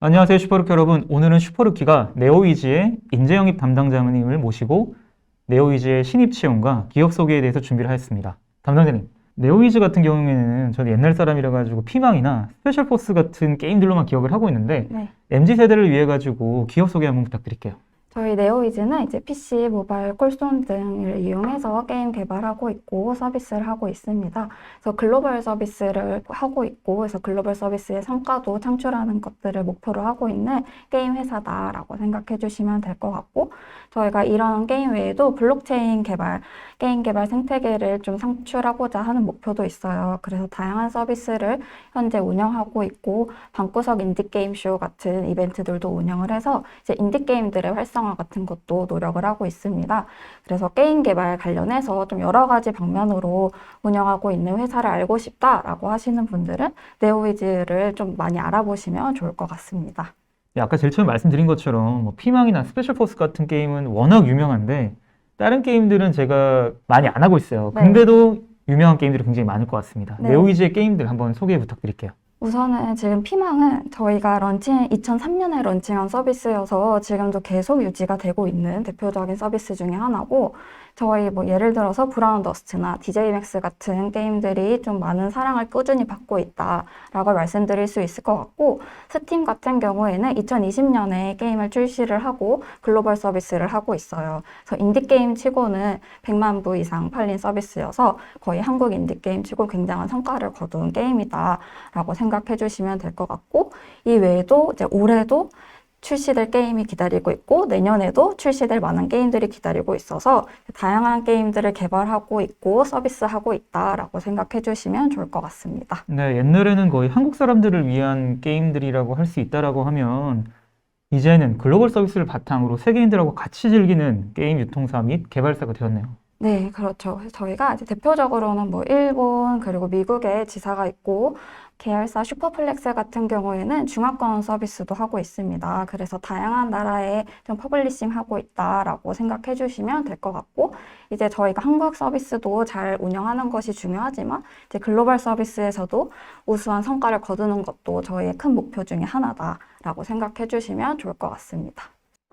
안녕하세요, 슈퍼루키 여러분. 오늘은 슈퍼루키가 네오이지의 인재영입 담당자님을 모시고 네오이지의 신입 채용과 기업 소개에 대해서 준비를 하였습니다. 담당자님, 네오이지 같은 경우에는 저는 옛날 사람이라 가지고 피망이나 스페셜포스 같은 게임들로만 기억을 하고 있는데 네. MZ세대를 위해 가지고 기업 소개 한번 부탁드릴게요. 저희 네오이즈는 이제 PC, 모바일, 콜송 등을 이용해서 게임 개발하고 있고 서비스를 하고 있습니다. 그래서 글로벌 서비스를 하고 있고, 그래서 글로벌 서비스의 성과도 창출하는 것들을 목표로 하고 있는 게임 회사다라고 생각해 주시면 될 것 같고, 저희가 이런 게임 외에도 블록체인 개발, 게임 개발 생태계를 좀 창출하고자 하는 목표도 있어요. 그래서 다양한 서비스를 현재 운영하고 있고, 방구석 인디게임쇼 같은 이벤트들도 운영을 해서 이제 인디게임들의 활성화 같은 것도 노력을 하고 있습니다. 그래서 게임 개발 관련해서 좀 여러 가지 방면으로 운영하고 있는 회사를 알고 싶다라고 하시는 분들은 네오이즈를 좀 많이 알아보시면 좋을 것 같습니다. 네, 아까 제일 처음에 말씀드린 것처럼 뭐 피망이나 스페셜포스 같은 게임은 워낙 유명한데 다른 게임들은 제가 많이 안 하고 있어요. 네. 근데도 유명한 게임들이 굉장히 많을 것 같습니다. 네. 네오이지의 게임들 한번 소개 부탁드릴게요. 우선은 지금 피망은 저희가 2003년에 런칭한 서비스여서 지금도 계속 유지가 되고 있는 대표적인 서비스 중에 하나고, 저희 뭐 예를 들어서 브라운 더스트나 DJ 맥스 같은 게임들이 좀 많은 사랑을 꾸준히 받고 있다라고 말씀드릴 수 있을 것 같고, 스팀 같은 경우에는 2020년에 게임을 출시를 하고 글로벌 서비스를 하고 있어요. 그래서 인디게임 치고는 100만 부 이상 팔린 서비스여서 거의 한국 인디게임 치고 굉장한 성과를 거둔 게임이다라고 생각해 주시면 될 것 같고, 이 외에도 이제 올해도 출시될 게임이 기다리고 있고 내년에도 출시될 많은 게임들이 기다리고 있어서 다양한 게임들을 개발하고 있고 서비스하고 있다라고 생각해 주시면 좋을 것 같습니다. 네, 옛날에는 거의 한국 사람들을 위한 게임들이라고 할 수 있다라고 하면 이제는 글로벌 서비스를 바탕으로 세계인들하고 같이 즐기는 게임 유통사 및 개발사가 되었네요. 네, 그렇죠. 그래서 저희가 이제 대표적으로는 뭐 일본 그리고 미국에 지사가 있고, 계열사 슈퍼플렉스 같은 경우에는 중화권 서비스도 하고 있습니다. 그래서 다양한 나라에 좀 퍼블리싱 하고 있다라고 생각해 주시면 될 것 같고, 이제 저희가 한국 서비스도 잘 운영하는 것이 중요하지만 이제 글로벌 서비스에서도 우수한 성과를 거두는 것도 저희의 큰 목표 중에 하나다라고 생각해 주시면 좋을 것 같습니다.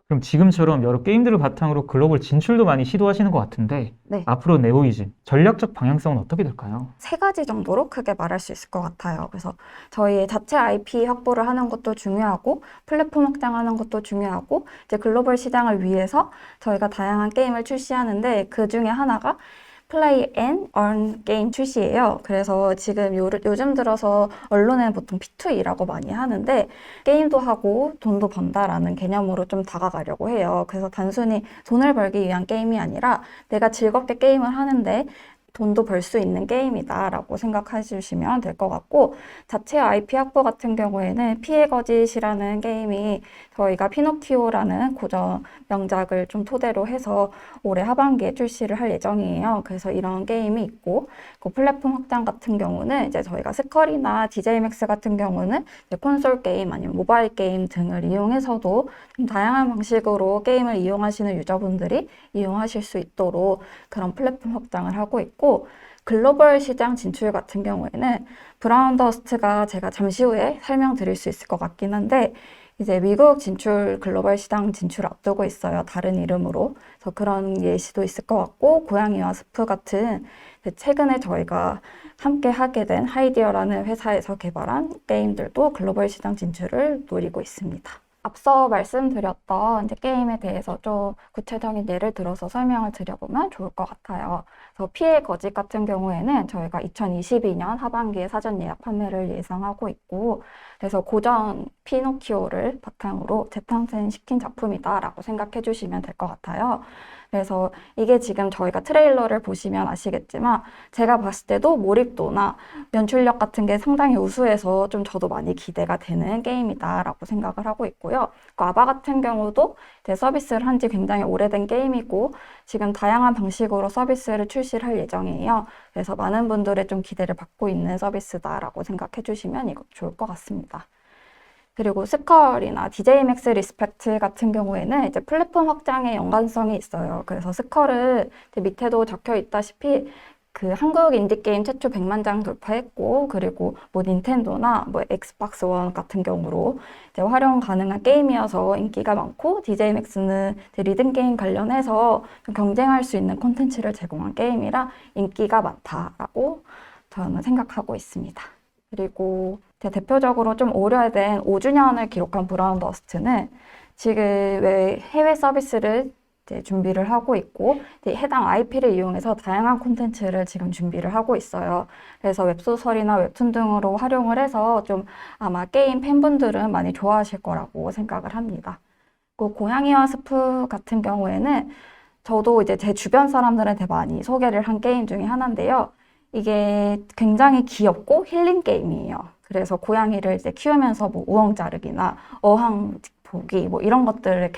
그럼 지금처럼 여러 게임들을 바탕으로 글로벌 진출도 많이 시도하시는 것 같은데 네. 앞으로 네오이즈 전략적 방향성은 어떻게 될까요? 세 가지 정도로 크게 말할 수 있을 것 같아요. 그래서 저희의 자체 IP 확보를 하는 것도 중요하고, 플랫폼 확장하는 것도 중요하고, 이제 글로벌 시장을 위해서 저희가 다양한 게임을 출시하는데 그 중에 하나가 플레이 앤 얼 게임 출시예요. 그래서 지금 요즘 들어서 언론에는 보통 P2E라고 많이 하는데, 게임도 하고 돈도 번다라는 개념으로 좀 다가가려고 해요. 그래서 단순히 돈을 벌기 위한 게임이 아니라 내가 즐겁게 게임을 하는데 돈도 벌 수 있는 게임이다라고 생각해 주시면 될 것 같고, 자체 IP 확보 같은 경우에는 피해 거짓이라는 게임이 저희가 피노키오라는 고전 명작을 좀 토대로 해서 올해 하반기에 출시를 할 예정이에요. 그래서 이런 게임이 있고, 그 플랫폼 확장 같은 경우는 이제 저희가 스컬이나 DJ 맥스 같은 경우는 이제 콘솔 게임 아니면 모바일 게임 등을 이용해서도 좀 다양한 방식으로 게임을 이용하시는 유저분들이 이용하실 수 있도록 그런 플랫폼 확장을 하고 있고, 글로벌 시장 진출 같은 경우에는 브라운 더스트가 제가 잠시 후에 설명드릴 수 있을 것 같긴 한데, 이제 미국 진출, 글로벌 시장 진출을 앞두고 있어요. 다른 이름으로. 그래서 그런 예시도 있을 것 같고, 고양이와 스프 같은 최근에 저희가 함께 하게 된 하이디어라는 회사에서 개발한 게임들도 글로벌 시장 진출을 노리고 있습니다. 앞서 말씀드렸던 이제 게임에 대해서 좀 구체적인 예를 들어서 설명을 드려보면 좋을 것 같아요. 그래서 피해 거짓 같은 경우에는 저희가 2022년 하반기에 사전 예약 판매를 예상하고 있고, 그래서 고전 피노키오를 바탕으로 재탄생시킨 작품이다라고 생각해 주시면 될 것 같아요. 그래서 이게 지금 저희가 트레일러를 보시면 아시겠지만 제가 봤을 때도 몰입도나 연출력 같은 게 상당히 우수해서 좀 저도 많이 기대가 되는 게임이다라고 생각을 하고 있고요. 아바 같은 경우도 이제 서비스를 한 지 굉장히 오래된 게임이고 지금 다양한 방식으로 서비스를 출시를 할 예정이에요. 그래서 많은 분들의 좀 기대를 받고 있는 서비스다라고 생각해 주시면 이거 좋을 것 같습니다. 그리고 스컬이나 DJ 맥스 리스펙트 같은 경우에는 이제 플랫폼 확장의 연관성이 있어요. 그래서 스컬은 밑에도 적혀 있다시피 그 한국 인디게임 최초 100만 장 돌파했고, 그리고 뭐 닌텐도나 뭐 엑스박스 원 같은 경우로 이제 활용 가능한 게임이어서 인기가 많고, DJ 맥스는 리듬 게임 관련해서 좀 경쟁할 수 있는 콘텐츠를 제공한 게임이라 인기가 많다라고 저는 생각하고 있습니다. 그리고 대표적으로 좀 오래된 5주년을 기록한 브라운 더스트는 지금 해외 서비스를 이제 준비를 하고 있고, 이제 해당 IP를 이용해서 다양한 콘텐츠를 지금 준비를 하고 있어요. 그래서 웹소설이나 웹툰 등으로 활용을 해서 좀 아마 게임 팬분들은 많이 좋아하실 거라고 생각을 합니다. 그 고양이와 스프 같은 경우에는 저도 이제 제 주변 사람들한테 많이 소개를 한 게임 중에 하나인데요. 이게 굉장히 귀엽고 힐링 게임이에요. 그래서 고양이를 이제 키우면서 뭐 우엉 자르기나 어항 보기 뭐 이런 것들을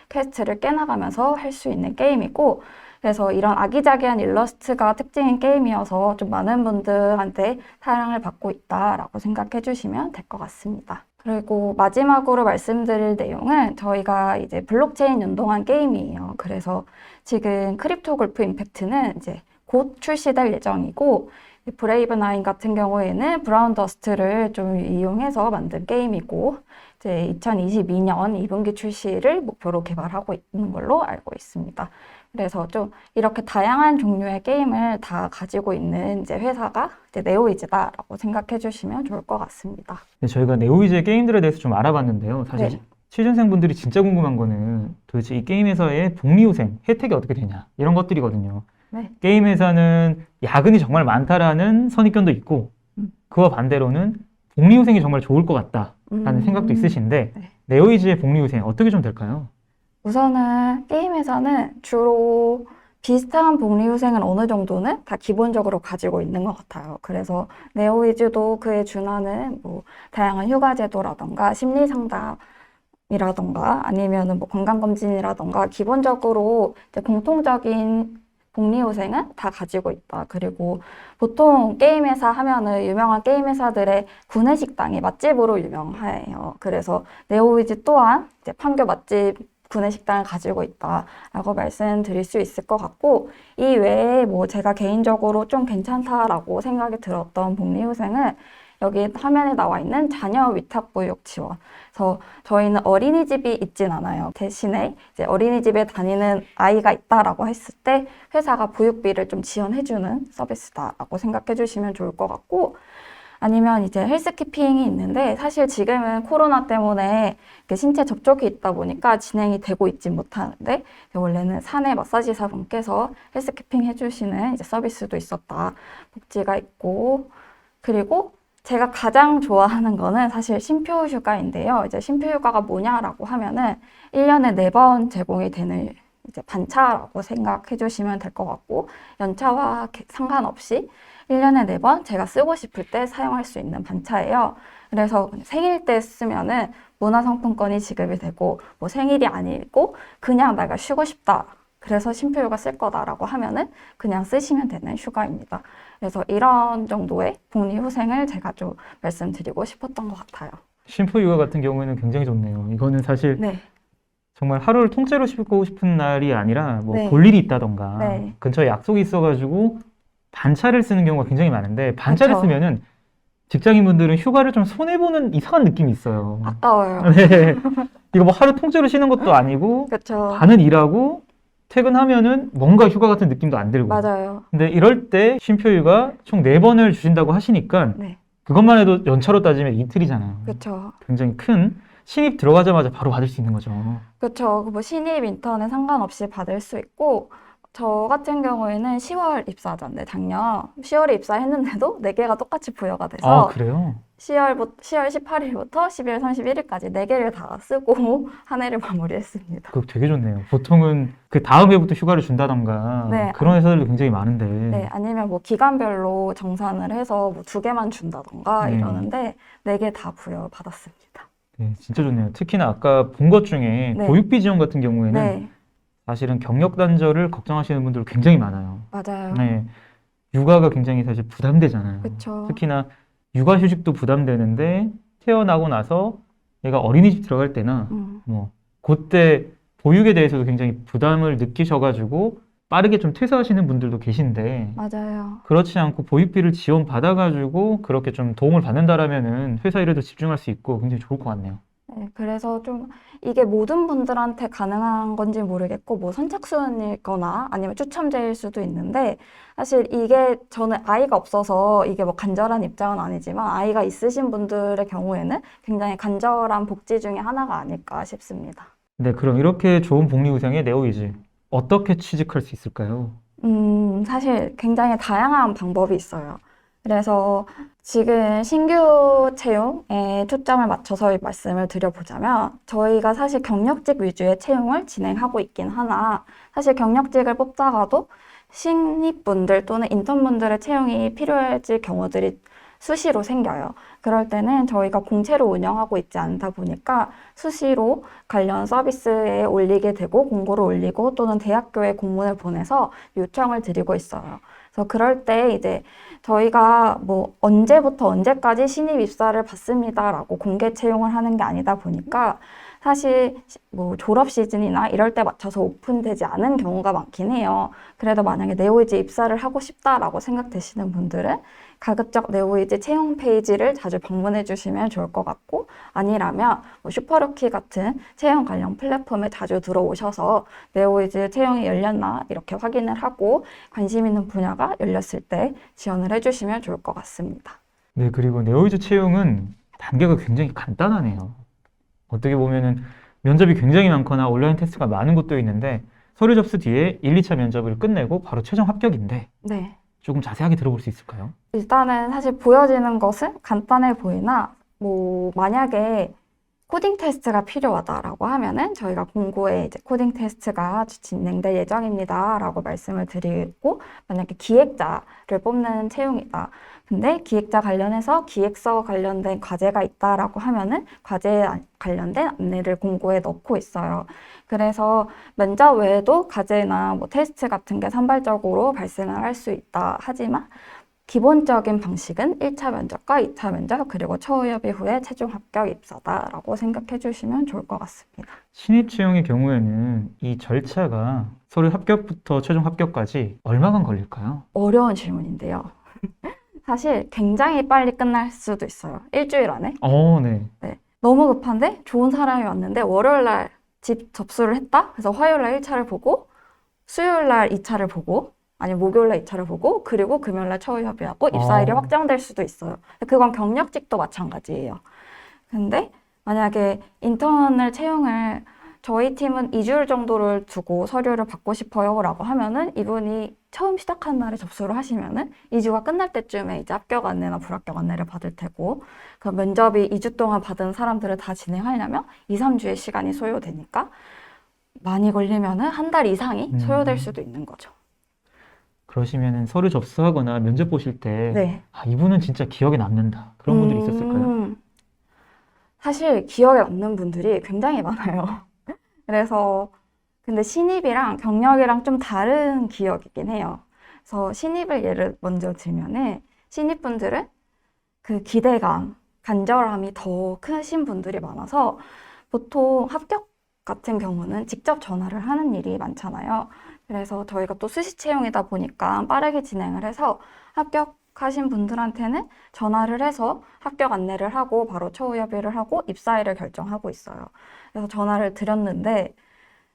퀘스트를 깨나가면서 할 수 있는 게임이고, 그래서 이런 아기자기한 일러스트가 특징인 게임이어서 좀 많은 분들한테 사랑을 받고 있다라고 생각해 주시면 될 것 같습니다. 그리고 마지막으로 말씀드릴 내용은 저희가 이제 블록체인 연동한 게임이에요. 그래서 지금 크립토 골프 임팩트는 이제 곧 출시될 예정이고, 브레이브 나인 같은 경우에는 브라운 더스트를 좀 이용해서 만든 게임이고, 이제 2022년 2분기 출시를 목표로 개발하고 있는 걸로 알고 있습니다. 그래서 좀 이렇게 다양한 종류의 게임을 다 가지고 있는 이제 회사가 이제 네오이즈다라고 생각해 주시면 좋을 것 같습니다. 네, 저희가 네오이즈의 게임들에 대해서 좀 알아봤는데요. 사실 네. 취준생분들이 진짜 궁금한 거는 도대체 이 게임 회사의 복리후생, 혜택이 어떻게 되냐 이런 것들이거든요. 네. 게임 회사는 야근이 정말 많다라는 선입견도 있고, 그와 반대로는 복리후생이 정말 좋을 것 같다라는 생각도 있으신데, 네. 네오이즈의 복리후생 어떻게 좀 될까요? 우선은 게임 회사는 주로 비슷한 복리후생은 어느 정도는 다 기본적으로 가지고 있는 것 같아요. 그래서 네오이즈도 그에 준하는 뭐 다양한 휴가 제도라던가 심리 상담이라던가 아니면은 뭐 건강검진이라던가 기본적으로 이제 공통적인 복리후생은 다 가지고 있다. 그리고 보통 게임 회사 하면은 유명한 게임 회사들의 구내식당이 맛집으로 유명해요. 그래서 네오이즈 또한 이제 판교 맛집 구내식당을 가지고 있다라고 말씀드릴 수 있을 것 같고, 이 외에 뭐 제가 개인적으로 좀 괜찮다라고 생각이 들었던 복리후생은 여기 화면에 나와 있는 자녀 위탁보육 지원. 그래서 저희는 어린이집이 있진 않아요. 대신에 이제 어린이집에 다니는 아이가 있다라고 했을 때 회사가 보육비를 좀 지원해주는 서비스다라고 생각해 주시면 좋을 것 같고, 아니면 이제 헬스키핑이 있는데 사실 지금은 코로나 때문에 신체 접촉이 있다 보니까 진행이 되고 있지 못하는데, 원래는 사내 마사지사분께서 헬스키핑 해주시는 이제 서비스도 있었다. 복지가 있고, 그리고 제가 가장 좋아하는 거는 사실 쉼표 휴가인데요. 이제 쉼표 휴가가 뭐냐라고 하면은 1년에 4번 제공이 되는 이제 반차라고 생각해 주시면 될 것 같고, 연차와 상관없이 1년에 4번 제가 쓰고 싶을 때 사용할 수 있는 반차예요. 그래서 생일 때 쓰면은 문화상품권이 지급이 되고, 뭐 생일이 아니고 그냥 내가 쉬고 싶다, 그래서 쉼표 휴가 쓸 거다라고 하면은 그냥 쓰시면 되는 휴가입니다. 그래서 이런 정도의 복리후생을 제가 좀 말씀드리고 싶었던 것 같아요. 쉼표 육아 같은 경우에는 굉장히 좋네요. 이거는 사실 네. 정말 하루를 통째로 쉬고 싶은 날이 아니라 뭐 네. 볼 일이 있다던가 네. 근처에 약속이 있어가지고 반차를 쓰는 경우가 굉장히 많은데, 반차를 그쵸. 쓰면은 직장인분들은 휴가를 좀 손해보는 이상한 느낌이 있어요. 아까워요. 네. 이거 뭐 하루 통째로 쉬는 것도 아니고 그렇죠. 반은 일하고 퇴근하면은 뭔가 휴가 같은 느낌도 안 들고. 맞아요. 근데 이럴 때 쉼표휴가 총 4번을 주신다고 하시니까 네. 그것만 해도 연차로 따지면 이틀이잖아요. 그렇죠. 굉장히 큰, 신입 들어가자마자 바로 받을 수 있는 거죠. 그렇죠. 뭐 신입 인턴은 상관없이 받을 수 있고, 저 같은 경우에는 10월 입사자인데 작년 10월에 입사했는데도 4개가 똑같이 부여가 아, 돼서 그래요? 10월 18일부터 12월 31일까지 4개를 다 쓰고 한 해를 마무리했습니다. 그거 되게 좋네요. 보통은 그 다음 해부터 휴가를 준다던가 네. 그런 회사들도 굉장히 많은데. 네, 아니면 뭐 기간별로 정산을 해서 뭐 2개만 준다던가 네. 이러는데 4개 다 부여받았습니다. 네, 진짜 좋네요. 특히나 아까 본 것 중에 네. 보육비 지원 같은 경우에는 네, 사실은 경력 단절을 걱정하시는 분들 굉장히 많아요. 맞아요. 네, 육아가 굉장히 사실 부담되잖아요. 그렇죠. 특히나 육아휴직도 부담되는데 태어나고 나서 얘가 어린이집 들어갈 때나 뭐 그때 보육에 대해서도 굉장히 부담을 느끼셔가지고 빠르게 좀 퇴사하시는 분들도 계신데 맞아요. 그렇지 않고 보육비를 지원받아가지고 그렇게 좀 도움을 받는다라면은 회사 일에도 집중할 수 있고 굉장히 좋을 것 같네요. 네, 그래서 좀 이게 모든 분들한테 가능한 건지 모르겠고, 뭐 선착순이거나 아니면 추첨제일 수도 있는데, 사실 이게 저는 아이가 없어서 이게 뭐 간절한 입장은 아니지만, 아이가 있으신 분들의 경우에는 굉장히 간절한 복지 중에 하나가 아닐까 싶습니다. 네, 그럼 이렇게 좋은 복리후생의 네오이즈 어떻게 취직할 수 있을까요? 사실 굉장히 다양한 방법이 있어요. 그래서 지금 신규 채용에 초점을 맞춰서 말씀을 드려보자면, 저희가 사실 경력직 위주의 채용을 진행하고 있긴 하나, 사실 경력직을 뽑다가도 신입분들 또는 인턴분들의 채용이 필요해질 경우들이 수시로 생겨요. 그럴 때는 저희가 공채로 운영하고 있지 않다 보니까 수시로 관련 서비스에 올리게 되고, 공고를 올리고 또는 대학교에 공문을 보내서 요청을 드리고 있어요. 그래서 그럴 때 이제 저희가 뭐 언제부터 언제까지 신입 입사를 받습니다라고 공개 채용을 하는 게 아니다 보니까, 사실 뭐 졸업 시즌이나 이럴 때 맞춰서 오픈되지 않은 경우가 많긴 해요. 그래도 만약에 네오이즈 입사를 하고 싶다라고 생각되시는 분들은 가급적 네오이즈 채용 페이지를 자주 방문해 주시면 좋을 것 같고, 아니라면 뭐 슈퍼루키 같은 채용 관련 플랫폼에 자주 들어오셔서 네오이즈 채용이 열렸나 이렇게 확인을 하고, 관심 있는 분야가 열렸을 때 지원을 해주시면 좋을 것 같습니다. 네, 그리고 네오이즈 채용은 단계가 굉장히 간단하네요. 어떻게 보면은 면접이 굉장히 많거나 온라인 테스트가 많은 곳도 있는데 서류 접수 뒤에 1, 2차 면접을 끝내고 바로 최종 합격인데 네. 조금 자세하게 들어볼 수 있을까요? 일단은 사실 보여지는 것은 간단해 보이나, 뭐 만약에 코딩 테스트가 필요하다라고 하면은 저희가 공고에 이제 코딩 테스트가 진행될 예정입니다라고 말씀을 드리고, 만약에 기획자를 뽑는 채용이다. 근데 기획자 관련해서 기획서 관련된 과제가 있다라고 하면은 과제에 관련된 안내를 공고에 넣고 있어요. 그래서 면접 외에도 과제나 뭐 테스트 같은 게 산발적으로 발생을 할 수 있다. 하지만 기본적인 방식은 1차 면접과 2차 면접, 그리고 처우협의 후에 최종 합격 입사다라고 생각해 주시면 좋을 것 같습니다. 신입 채용의 경우에는 이 절차가 서류 합격부터 최종 합격까지 얼마간 걸릴까요? 어려운 질문인데요. 사실 굉장히 빨리 끝날 수도 있어요. 일주일 안에. 네. 네. 너무 급한데 좋은 사람이 왔는데 월요일 날 집 접수를 했다? 그래서 화요일 날 1차를 보고, 수요일 날 2차를 보고, 아니면 목요일 날 2차를 보고, 그리고 금요일 날 처우 협의하고 입사일이 확정될 수도 있어요. 그건 경력직도 마찬가지예요. 근데 만약에 인턴을 채용을 저희 팀은 2주일 정도를 두고 서류를 받고 싶어요 라고 하면은, 이분이 처음 시작한 날에 접수를 하시면은 2주가 끝날 때쯤에 이제 합격 안내나 불합격 안내를 받을 테고, 그 면접이 2주 동안 받은 사람들을 다 진행하려면 2, 3주의 시간이 소요되니까 많이 걸리면은 한 달 이상이 소요될 수도 있는 거죠. 그러시면은 서류 접수하거나 면접 보실 때 네. 이분은 진짜 기억에 남는다. 그런 분들이 있었을까요? 사실 기억에 남는 분들이 굉장히 많아요. 그래서 근데 신입이랑 경력이랑 좀 다른 기억이긴 해요. 그래서 신입을 예를 먼저 들면은, 신입분들은 그 기대감, 간절함이 더 크신 분들이 많아서 보통 합격 같은 경우는 직접 전화를 하는 일이 많잖아요. 그래서 저희가 또 수시 채용이다 보니까 빠르게 진행을 해서 합격하신 분들한테는 전화를 해서 합격 안내를 하고 바로 처우 협의를 하고 입사일을 결정하고 있어요. 그래서 전화를 드렸는데,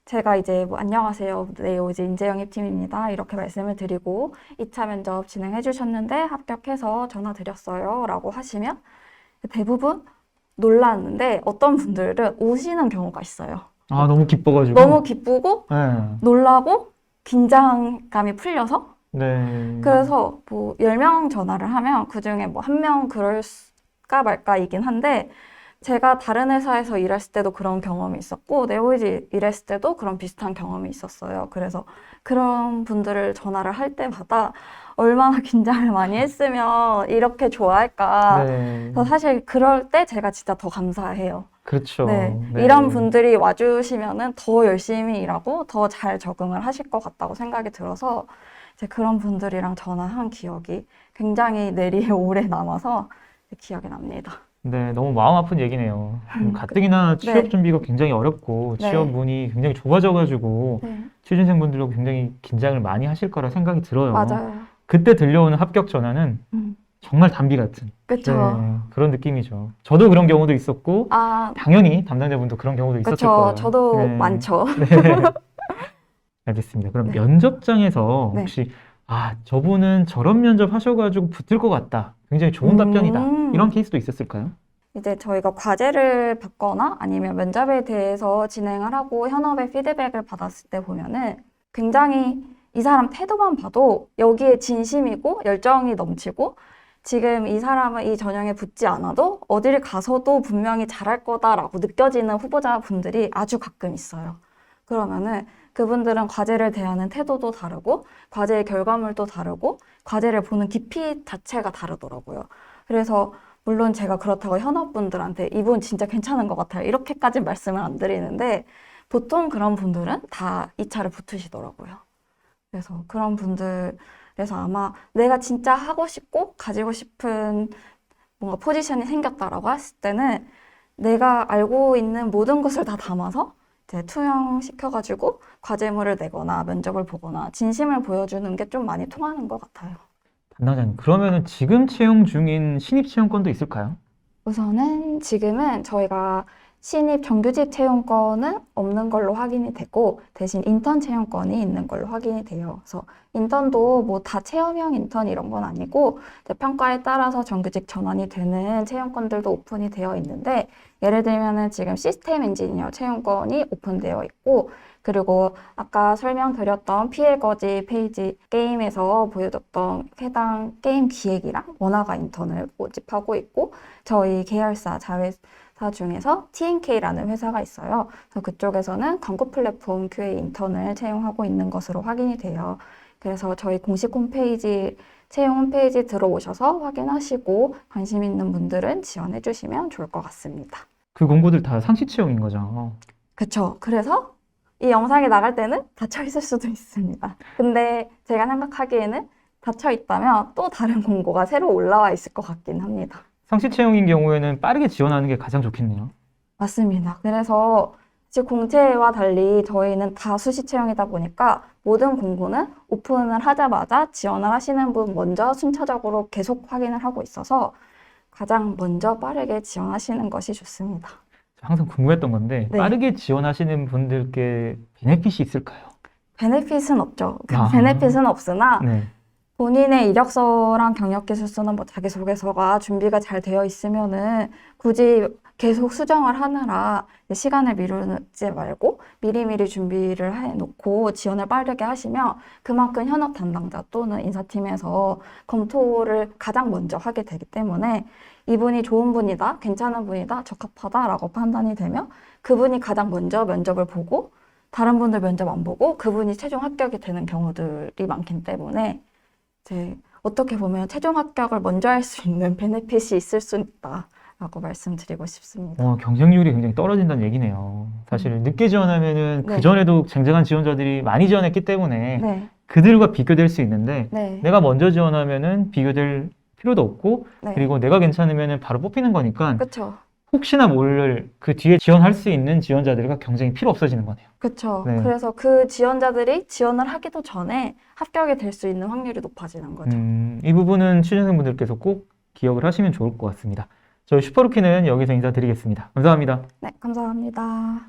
제가 이제 뭐 안녕하세요, 네오이즈 인재영입 팀입니다 이렇게 말씀을 드리고 2차 면접 진행해 주셨는데 합격해서 전화 드렸어요 라고 하시면 대부분 놀랐는데, 어떤 분들은 우시는 경우가 있어요. 너무 기뻐가지고. 너무 기쁘고 네. 놀라고 긴장감이 풀려서. 네. 그래서 뭐 10명 전화를 하면 그중에 뭐 1명 그럴까 말까이긴 한데, 제가 다른 회사에서 일했을 때도 그런 경험이 있었고, 네오이즈 일했을 때도 그런 비슷한 경험이 있었어요. 그래서 그런 분들을 전화를 할 때마다 얼마나 긴장을 많이 했으면 이렇게 좋아할까. 네. 그래서 사실 그럴 때 제가 진짜 더 감사해요. 그렇죠. 네. 네. 이런 분들이 와주시면은 더 열심히 일하고 더 잘 적응을 하실 것 같다고 생각이 들어서, 이제 그런 분들이랑 전화한 기억이 굉장히 뇌리에 오래 남아서 기억이 납니다. 네, 너무 마음 아픈 얘기네요. 가뜩이나 취업 네. 준비가 굉장히 어렵고 네. 취업 문이 굉장히 좁아져가지고 네, 취준생분들도 굉장히 긴장을 많이 하실 거라 생각이 들어요. 맞아요. 그때 들려오는 합격 전화는 음, 정말 단비 같은 그쵸. 네, 그런 느낌이죠. 저도 그런 경우도 있었고 아, 당연히 담당자분도 그런 경우도 있었을 그쵸. 거예요. 저도 네. 많죠. 네. 알겠습니다. 그럼 네. 면접장에서 네. 혹시 저분은 저런 면접 하셔가지고 붙을 것 같다. 굉장히 좋은 답변이다. 이런 케이스도 있었을까요? 이제 저희가 과제를 받거나 아니면 면접에 대해서 진행을 하고 현업의 피드백을 받았을 때 보면은 굉장히 이 사람 태도만 봐도 여기에 진심이고 열정이 넘치고 지금 이 사람은 이 전형에 붙지 않아도 어디를 가서도 분명히 잘할 거다라고 느껴지는 후보자분들이 아주 가끔 있어요. 그러면은 그분들은 과제를 대하는 태도도 다르고 과제의 결과물도 다르고 과제를 보는 깊이 자체가 다르더라고요. 그래서 물론 제가 그렇다고 현업분들한테 이분 진짜 괜찮은 것 같아요. 이렇게까지 말씀을 안 드리는데 보통 그런 분들은 다 2차를 붙으시더라고요. 그래서 그런 분들에서 아마 내가 진짜 하고 싶고 가지고 싶은 뭔가 포지션이 생겼다라고 했을 때는 내가 알고 있는 모든 것을 다 담아서 이제 투영시켜가지고 과제물을 내거나 면접을 보거나 진심을 보여주는 게 좀 많이 통하는 것 같아요. 담당자님, 그러면은 지금 채용 중인 신입 채용권도 있을까요? 우선은 지금은 저희가 신입 정규직 채용권은 없는 걸로 확인이 되고 대신 인턴 채용권이 있는 걸로 확인이 돼요. 그래서 인턴도 뭐 다 체험형 인턴 이런 건 아니고 이제 평가에 따라서 정규직 전환이 되는 채용권들도 오픈이 되어 있는데 예를 들면은 지금 시스템 엔지니어 채용권이 오픈되어 있고 그리고 아까 설명드렸던 피해 거지 페이지 게임에서 보여줬던 해당 게임 기획이랑 원화가 인턴을 모집하고 있고 저희 계열사 자회사 중에서 TNK라는 회사가 있어요. 그래서 그쪽에서는 광고 플랫폼 QA 인턴을 채용하고 있는 것으로 확인이 돼요. 그래서 저희 공식 홈페이지 채용 홈페이지 들어오셔서 확인하시고 관심 있는 분들은 지원해 주시면 좋을 것 같습니다. 그 공고들 다 상시 채용인 거죠. 그쵸. 그래서 이 영상이 나갈 때는 닫혀 있을 수도 있습니다. 근데 제가 생각하기에는 닫혀 있다면 또 다른 공고가 새로 올라와 있을 것 같긴 합니다. 상시 채용인 경우에는 빠르게 지원하는 게 가장 좋겠네요. 맞습니다. 그래서 지금 공채와 달리 저희는 다 수시 채용이다 보니까 모든 공고는 오픈을 하자마자 지원을 하시는 분 먼저 순차적으로 계속 확인을 하고 있어서 가장 먼저 빠르게 지원하시는 것이 좋습니다. 항상 궁금했던 건데 네. 빠르게 지원하시는 분들께 베네핏이 있을까요? 베네핏은 없죠. 아. 베네핏은 없으나 네. 본인의 이력서랑 경력기술서나 뭐 자기소개서가 준비가 잘 되어 있으면은 굳이 계속 수정을 하느라 시간을 미루지 말고 미리미리 준비를 해놓고 지원을 빠르게 하시면 그만큼 현업 담당자 또는 인사팀에서 검토를 가장 먼저 하게 되기 때문에 이분이 좋은 분이다, 괜찮은 분이다, 적합하다라고 판단이 되면 그분이 가장 먼저 면접을 보고 다른 분들 면접 안 보고 그분이 최종 합격이 되는 경우들이 많기 때문에 이제 어떻게 보면 최종 합격을 먼저 할 수 있는 베네핏이 있을 수 있다라고 말씀드리고 싶습니다. 경쟁률이 굉장히 떨어진다는 얘기네요. 사실 늦게 지원하면은 네. 그전에도 쟁쟁한 지원자들이 많이 지원했기 때문에 네, 그들과 비교될 수 있는데 네, 내가 먼저 지원하면은 비교될 필요도 없고 네. 그리고 내가 괜찮으면은 바로 뽑히는 거니까 그쵸, 혹시나 모를 그 뒤에 지원할 수 있는 지원자들과 경쟁이 필요 없어지는 거네요. 그쵸. 네. 그래서 그 지원자들이 지원을 하기도 전에 합격이 될 수 있는 확률이 높아지는 거죠. 이 부분은 취준생분들께서 꼭 기억을 하시면 좋을 것 같습니다. 저희 슈퍼루키는 여기서 인사드리겠습니다. 감사합니다. 네, 감사합니다.